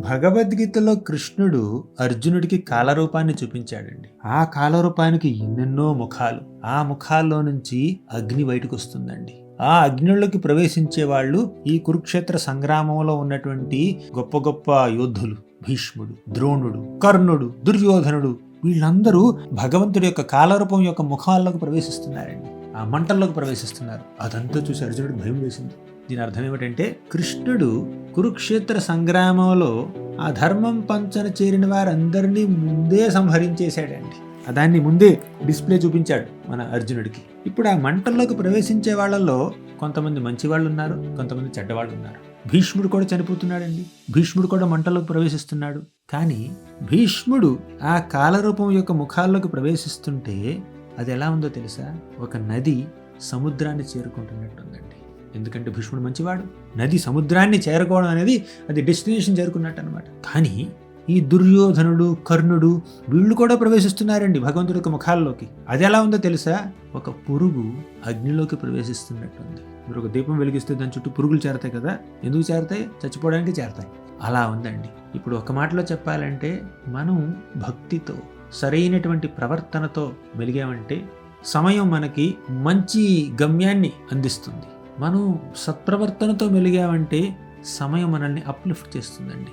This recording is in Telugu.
భగవద్గీతలో కృష్ణుడు అర్జునుడికి కాలరూపాన్ని చూపించాడండి. ఆ కాలరూపానికి ఎన్నెన్నో ముఖాలు, ఆ ముఖాల్లో నుంచి అగ్ని బయటకు వస్తుందండి. ఆ అగ్నిలోకి ప్రవేశించే వాళ్ళు ఈ కురుక్షేత్ర సంగ్రామంలో ఉన్నటువంటి గొప్ప గొప్ప యోధులు. భీష్ముడు, ద్రోణుడు, కర్ణుడు, దుర్యోధనుడు, వీళ్ళందరూ భగవంతుడి యొక్క కాలరూపం యొక్క ముఖాల్లోకి ప్రవేశిస్తున్నారండి. ఆ మంటల్లోకి ప్రవేశిస్తున్నారు. అదంతా చూసి అర్జునుడికి భయం వేసింది. దీని అర్థం ఏమిటంటే, కృష్ణుడు కురుక్షేత్ర సంగ్రామంలో ఆ ధర్మం పంచన చేరిన వారందరినీ ముందే సంహరించేశాడండి. దాన్ని ముందే డిస్ప్లే చూపించాడు మన అర్జునుడికి. ఇప్పుడు ఆ మంటల్లోకి ప్రవేశించే వాళ్ళల్లో కొంతమంది మంచి వాళ్ళు ఉన్నారు, కొంతమంది చెడ్డవాళ్ళు ఉన్నారు. భీష్ముడు కూడా చనిపోతున్నాడండి. భీష్ముడు కూడా మంటల్లోకి ప్రవేశిస్తున్నాడు. కానీ భీష్ముడు ఆ కాలరూపం యొక్క ముఖాల్లోకి ప్రవేశిస్తుంటే అది ఎలా ఉందో తెలుసా? ఒక నది సముద్రాన్ని చేరుకుంటున్నట్టుందండి. ఎందుకంటే భీష్ముడు మంచివాడు. నది సముద్రాన్ని చేరుకోవడం అనేది అది డెస్టినేషన్ చేరుకున్నట్టు అనమాట. కానీ ఈ దుర్యోధనుడు, కర్ణుడు వీళ్ళు కూడా ప్రవేశిస్తున్నారండి భగవంతుడి యొక్క ముఖాల్లోకి. అది ఎలా ఉందో తెలుసా? ఒక పురుగు అగ్నిలోకి ప్రవేశిస్తున్నట్టుంది. మీరు ఒక దీపం వెలిగిస్తే దాని చుట్టూ పురుగులు చేరతాయి కదా. ఎందుకు చేరతాయి? చచ్చిపోవడానికి చేరతాయి. అలా ఉందండి. ఇప్పుడు ఒక మాటలో చెప్పాలంటే, మనం భక్తితో సరైనటువంటి ప్రవర్తనతో మెలిగామంటే సమయం మనకి మంచి గమ్యాన్ని అందిస్తుంది. మనం సత్ప్రవర్తనతో మెలిగామంటే సమయం మనల్ని అప్లిఫ్ట్ చేస్తుందండి.